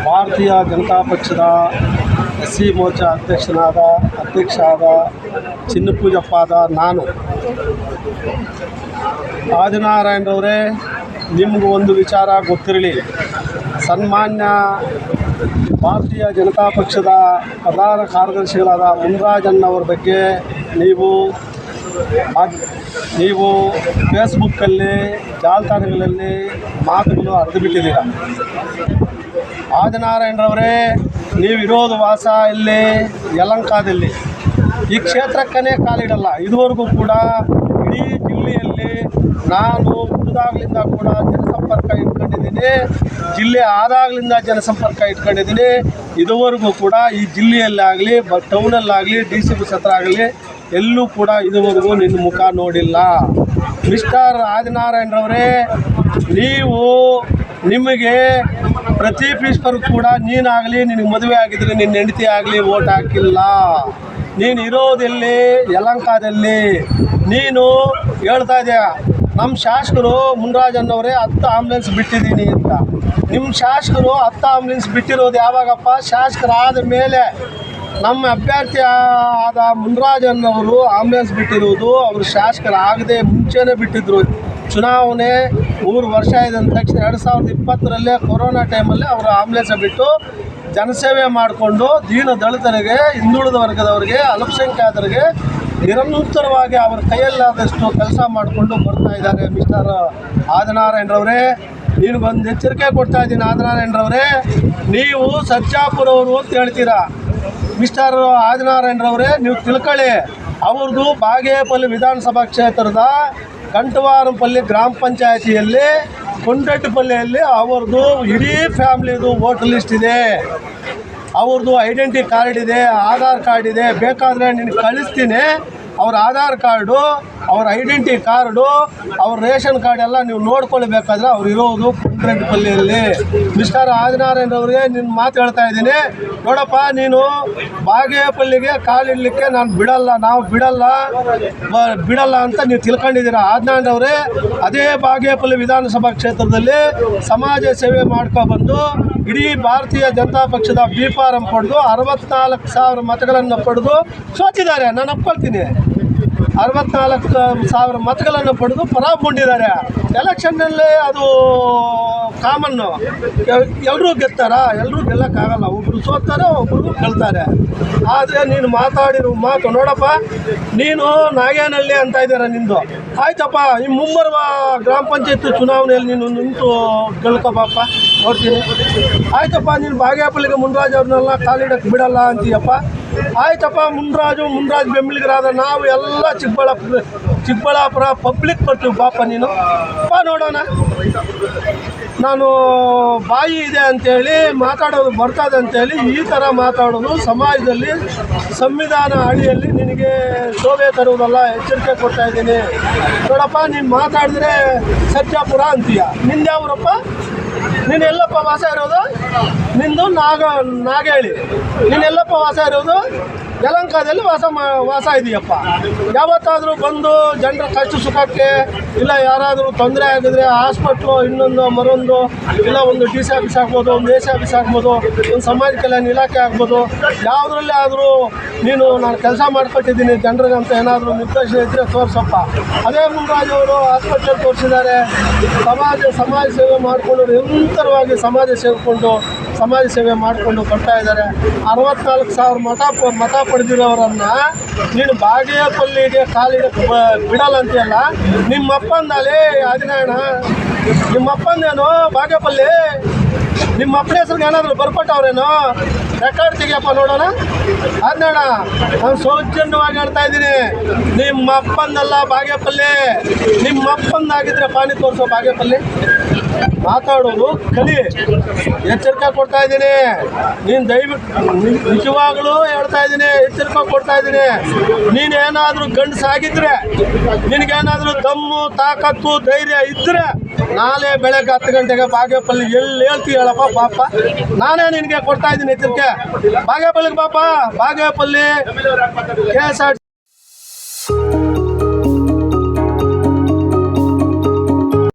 ಭಾರತೀಯ ಜನತಾ ಪಕ್ಷದ ಎಸ್.ಸಿ. ಮೋರ್ಚಾ ಅಧ್ಯಕ್ಷ ಆದ ಚಿನ್ನಪೂಜಪ್ಪಾದ ನಾನು ಆದಿನಾರಾಯಣರವರೇ, ನಿಮಗೂ ಒಂದು ವಿಚಾರ ಗೊತ್ತಿರಲಿ. ಸನ್ಮಾನ್ಯ ಭಾರತೀಯ ಜನತಾ ಪಕ್ಷದ ಪ್ರಧಾನ ಕಾರ್ಯದರ್ಶಿಗಳಾದ ಮುನ್ರಾಜಣ್ಣವರ ಬಗ್ಗೆ ನೀವು ಫೇಸ್ಬುಕ್ಕಲ್ಲಿ ಜಾಲತಾಣಗಳಲ್ಲಿ ಮಾತುಗಳು ಹರಿದುಬಿಟ್ಟಿದ್ದೀರ. ಆದಿನಾರಾಯಣರವರೇ, ನೀವಿರೋದು ವಾಸ ಇಲ್ಲಿ ಯಲಹಂಕದಲ್ಲಿ. ಈ ಕ್ಷೇತ್ರಕ್ಕೇ ಕಾಲಿಡಲ್ಲ. ಇದುವರೆಗೂ ಕೂಡ ಇಡೀ ಜಿಲ್ಲೆಯಲ್ಲಿ ನಾನು ಹುಟ್ಟಿದಾಗಲಿಂದ ಕೂಡ ಜನಸಂಪರ್ಕ ಇಟ್ಕೊಂಡಿದ್ದೀನಿ, ಜಿಲ್ಲೆ ಆದಾಗಲಿಂದ ಜನಸಂಪರ್ಕ ಇಟ್ಕೊಂಡಿದ್ದೀನಿ. ಇದುವರೆಗೂ ಕೂಡ ಈ ಜಿಲ್ಲೆಯಲ್ಲಾಗಲಿ ಟೌನಲ್ಲಾಗಲಿ DC ಬಸ್ ಹತ್ರ ಆಗಲಿ ಎಲ್ಲೂ ಕೂಡ ಇದುವರೆಗೂ ನಿನ್ನ ಮುಖ ನೋಡಿಲ್ಲ. ಮಿಸ್ಟರ್ ಆದಿನಾರಾಯಣರವರೇ, ನಿಮಗೆ ಪ್ರತಿ ಪೀಸ್ಪರ್ಗೂ ಕೂಡ ನೀನಾಗಲಿ, ನಿನಗೆ ಮದುವೆ ಆಗಿದ್ರೆ ನಿನ್ನ ಹೆಂಡತಿ ಆಗಲಿ ಓಟ್ ಹಾಕಿಲ್ಲ. ನೀನು ಇರೋದೆಲ್ಲಿ? ಯಲಹಂಕದಲ್ಲಿ. ನೀನು ಹೇಳ್ತಾ ಇದೆಯಾ ನಮ್ಮ ಶಾಸಕರು ಮುನ್ರಾಜಣ್ಣವರೇ 10 ಆಂಬುಲೆನ್ಸ್ ಬಿಟ್ಟಿದ್ದೀನಿ ಅಂತ. ನಿಮ್ಮ ಶಾಸಕರು 10 ಆಂಬುಲೆನ್ಸ್ ಬಿಟ್ಟಿರೋದು ಯಾವಾಗಪ್ಪ? ಶಾಸಕರಾದ ಮೇಲೆ. ನಮ್ಮ ಅಭ್ಯರ್ಥಿ ಆದ ಮುನ್ರಾಜಣ್ಣವರು ಆಂಬುಲೆನ್ಸ್ ಬಿಟ್ಟಿರುವುದು ಅವರು ಶಾಸಕರಾಗದೆ ಮುಂಚೆನೇ ಬಿಟ್ಟಿದ್ರು. ಚುನಾವಣೆ 3 ವರ್ಷ ಇದ್ದ ತಕ್ಷಣ 2020ರಲ್ಲೇ ಕೊರೋನಾ ಟೈಮಲ್ಲಿ ಅವರು ಆಂಬುಲೆನ್ಸ್ ಬಿಟ್ಟು ಜನಸೇವೆ ಮಾಡಿಕೊಂಡು ದೀನ ದಲಿತರಿಗೆ, ಹಿಂದುಳಿದ ವರ್ಗದವರಿಗೆ, ಅಲ್ಪಸಂಖ್ಯಾತರಿಗೆ ನಿರಂತರವಾಗಿ ಅವರ ಕೈಯಲ್ಲಾದಷ್ಟು ಕೆಲಸ ಮಾಡಿಕೊಂಡು ಬರ್ತಾ ಇದ್ದಾರೆ. ಮಿಸ್ಟರ್ ಆದಿನಾರಾಯಣರವರೇ, ನಿನಗೊಂದು ಎಚ್ಚರಿಕೆ ಕೊಡ್ತಾ ಇದ್ದೀನಿ. ಆದಿನಾರಾಯಣರವರೇ, ನೀವು ಸರ್ಜಾಪುರವರು ಅಂತ ಹೇಳ್ತೀರಾ. ಮಿಸ್ಟರ್ ಆದಿನಾರಾಯಣರವರೇ, ನೀವು ತಿಳ್ಕೊಳ್ಳಿ, ಅವ್ರದ್ದು ಬಾಗೇಪಲ್ಲಿ ವಿಧಾನಸಭಾ ಕ್ಷೇತ್ರದ ಕಂಠವಾರಂಪಲ್ಲಿ ಗ್ರಾಮ ಪಂಚಾಯತಿಯಲ್ಲಿ ಕೊಂಡಟ್ಟಪಲ್ಲಿಯಲ್ಲಿ ಅವ್ರದ್ದು ಇಡೀ ಫ್ಯಾಮ್ಲಿದು ವೋಟರ್ ಲಿಸ್ಟ್ ಇದೆ. ಅವ್ರದ್ದು ಐಡೆಂಟಿ ಕಾರ್ಡ್ ಇದೆ, ಆಧಾರ್ ಕಾರ್ಡ್ ಇದೆ. ಬೇಕಾದರೆ ನಿನಗೆ ಕಳಿಸ್ತೀನಿ. ಅವ್ರ ಆಧಾರ್ ಕಾರ್ಡು, ಅವ್ರ ಐಡೆಂಟಿ ಕಾರ್ಡು, ಅವ್ರ ರೇಷನ್ ಕಾರ್ಡ್ ಎಲ್ಲ ನೀವು ನೋಡ್ಕೊಳ್ಬೇಕಾದ್ರೆ ಅವ್ರು ಇರೋದು ಕೊಂಡಟ್ಟಪಲ್ಲಿಯಲ್ಲಿ. ಮಿಸ್ಟರ್ ಆದಿನಾರಾಯಣರವ್ರಿಗೆ ನಿನ್ನ ಮಾತು ಹೇಳ್ತಾ ಇದ್ದೀನಿ. ನೋಡಪ್ಪ, ನೀನು ಬಾಗೇಪಲ್ಲಿಗೆ ಕಾಲಿಡಲಿಕ್ಕೆ ನಾವು ಬಿಡಲ್ಲ ಅಂತ ನೀವು ತಿಳ್ಕೊಂಡಿದ್ದೀರ. ಆದಿನಾರಾಯಣರವರೇ, ಅದೇ ಬಾಗೇಪಲ್ಲಿ ವಿಧಾನಸಭಾ ಕ್ಷೇತ್ರದಲ್ಲಿ ಸಮಾಜ ಸೇವೆ ಮಾಡ್ಕೊಬಂದು ಇಡೀ ಭಾರತೀಯ ಜನತಾ ಪಕ್ಷದ B.Pharm ಪಡೆದು 64,000 ಮತಗಳನ್ನು ಪಡೆದು ಸೋತಿದ್ದಾರೆ. ನಾನು ಒಪ್ಕೊಳ್ತೀನಿ. 64,000 ಮತಗಳನ್ನು ಪಡೆದು ಪರಾಭವಗೊಂಡಿದ್ದಾರೆ. ಎಲೆಕ್ಷನ್ನಲ್ಲಿ ಅದು ಕಾಮನ್ನು. ಎಲ್ಲರೂ ಗೆಲ್ತಾರಾ? ಎಲ್ಲರೂ ಗೆಲ್ಲಕ್ಕಾಗಲ್ಲ. ಒಬ್ಬರು ಸೋತ್ತಾರೆ, ಒಬ್ಬರು ಗೆಲ್ತಾರೆ. ಆದರೆ ನೀನು ಮಾತಾಡಿರೋ ಮಾತು ನೋಡಪ್ಪ, ನೀನು ನಾಗೇನಹಳ್ಳಿ ಅಂತ ಇದ್ದಾರೆ ನಿಂದು. ಆಯ್ತಪ್ಪ, ಈ ಮುಂಬರುವ ಗ್ರಾಮ ಪಂಚಾಯತ್ ಚುನಾವಣೆಯಲ್ಲಿ ನೀನು ನಿಂತು ಗೆಲ್ಕೋಬಪ್ಪ, ನೋಡ್ತೀನಿ. ಆಯ್ತಪ್ಪ, ನೀನು ಬಾಗೇಪಲ್ಲಿಗೆ ಮುನ್ರಾಜ್ ಅವ್ರನ್ನೆಲ್ಲ ಕಾಲಿಡಕ್ಕೆ ಬಿಡಲ್ಲ ಅಂತೀಯಪ್ಪ. ಆಯ್ತಪ್ಪ, ಮುನ್ರಾಜ್ ಬೆಂಬಲಿಗರಾದ ನಾವು ಎಲ್ಲ ಚಿಕ್ಕಬಳ್ಳಾಪುರ ಪಬ್ಲಿಕ್ ಬರ್ತೀವಿ. ಬಾಪ ನೀನು ಬಾ, ನೋಡೋಣ. ನಾನು ಬಾಯಿ ಇದೆ ಅಂಥೇಳಿ ಮಾತಾಡೋದು ಬರ್ತದೆ ಅಂಥೇಳಿ ಈ ಥರ ಮಾತಾಡೋದು ಸಮಾಜದಲ್ಲಿ ಸಂವಿಧಾನ ಅಡಿಯಲ್ಲಿ ನಿನಗೆ ಶೋಭೆ ತರುವುದಲ್ಲ. ಎಚ್ಚರಿಕೆ ಕೊಡ್ತಾ ಇದ್ದೀನಿ. ನೋಡಪ್ಪ, ನೀನು ಮಾತಾಡಿದ್ರೆ ಸರ್ಜಾಪುರ ಅಂತೀಯ. ನಿಂದ್ಯಾವ್ರಪ್ಪ? ನೀನು ಎಲ್ಲಪ್ಪ ವಾಸ ಇರೋದು? ನಿಂದು ನಾಗೇಳಿ. ನೀನೆಲ್ಲಪ್ಪ ವಾಸ ಇರೋದು? ಯಲಹಂಕದಲ್ಲಿ ವಾಸ ಇದೆಯಪ್ಪ. ಯಾವತ್ತಾದರೂ ಬಂದು ಜನರ ಕಷ್ಟ ಸುಖಕ್ಕೆ, ಇಲ್ಲ ಯಾರಾದರೂ ತೊಂದರೆ ಆಗಿದ್ರೆ ಹಾಸ್ಪಿಟ್ಲು, ಇನ್ನೊಂದು ಮರೊಂದು, ಇಲ್ಲ ಒಂದು DC ಆಫೀಸ್ ಆಗ್ಬೋದು, ಒಂದು AC ಆಫೀಸ್ ಆಗ್ಬೋದು, ಒಂದು ಸಮಾಜ ಕಲ್ಯಾಣ ಇಲಾಖೆ ಆಗ್ಬೋದು, ಯಾವುದ್ರಲ್ಲೇ ಆದರೂ ನೀನು ನಾನು ಕೆಲಸ ಮಾಡಿಕೊಟ್ಟಿದ್ದೀನಿ ಜನರಿಗಂತ ಏನಾದರೂ ನಿರ್ದೇಶನ ಇದ್ದರೆ ತೋರಿಸಪ್ಪ. ಅದೇ ಮುನ್ರಾಜ್ ಅವರು ಹಾಸ್ಪಿಟಲ್ ತೋರಿಸಿದ್ದಾರೆ. ಸಮಾಜ ಸೇವೆ ಮಾಡಿಕೊಂಡು ನಿರಂತರವಾಗಿ ಸಮಾಜ ಸೇವೆ ಮಾಡಿಕೊಂಡು ಬರ್ತಾ ಇದ್ದಾರೆ. 64,000 ಮತ ಪಡೆದಿರೋರನ್ನು ನೀನು ಬಾಗೇಪಲ್ಲಿಗೆ ಕಾಲಿಡಕ್ಕೆ ಬಿಡಲ್ಲ ಅಂತೀಯಲ್ಲ. ನಿಮ್ಮಪ್ಪಂದಲ್ಲಿ ಆದಿನಾರಾಯಣ, ನಿಮ್ಮಪ್ಪಂದೇನು ಬಾಗೇಪಲ್ಲಿ? ನಿಮ್ಮ ಅಪ್ಪನ ಹೆಸರಿಗೆ ಏನಾದರೂ ಬರ್ಕೊಟ್ಟವ್ರೇನೋ? ರೆಕಾರ್ಡ್ ತೆಗಿಯಪ್ಪ, ನೋಡೋಣ. ಆದಿನಾರಾಯಣ, ನಾನು ಸೌಜನ್ಯವಾಗಿ ಹೇಳ್ತಾ ಇದ್ದೀನಿ, ನಿಮ್ಮ ಅಪ್ಪಂದಲ್ಲ ಬಾಗೇಪಲ್ಲಿ. ನಿಮ್ಮ ಅಪ್ಪಂದಾಗಿದ್ದರೆ ಪಾನಿ ತೋರಿಸೋ ಬಾಗೇಪಲ್ಲಿ. ಮಾತಾಡೋದು ಕಲಿ. ಎಚ್ಚರಿಕೆ ಕೊಡ್ತಾ ಇದ್ದೀನಿ. ನೀನು ದಯವಿಟ್ಟು ನಿಜವಾಗಲೂ ಹೇಳ್ತಾ ಇದ್ದೀನಿ, ಎಚ್ಚರಿಕೆ ಕೊಡ್ತಾ ಇದ್ದೀನಿ. ನೀನೇನಾದರೂ ಗಂಡಸಾಗಿದ್ದರೆ, ನಿನಗೇನಾದರೂ ದಮ್ಮು, ತಾಕತ್ತು, ಧೈರ್ಯ ಇದ್ದರೆ ನಾಳೆ ಬೆಳಗ್ಗೆ 10 ಗಂಟೆಗೆ ಬಾಗೇಪಲ್ಲಿ ಎಲ್ಲಿ ಹೇಳ್ತೀವಿ ಹೇಳಪ್ಪ ಪಾಪ. ನಾನೇ ನಿನಗೆ ಕೊಡ್ತಾ ಇದ್ದೀನಿ ಎಚ್ಚರಿಕೆ. ಬಾಗೇಪಲ್ಲಿಗೆ ಪಾಪ. ಬಾಗೇಪಲ್ಲಿ KSRTC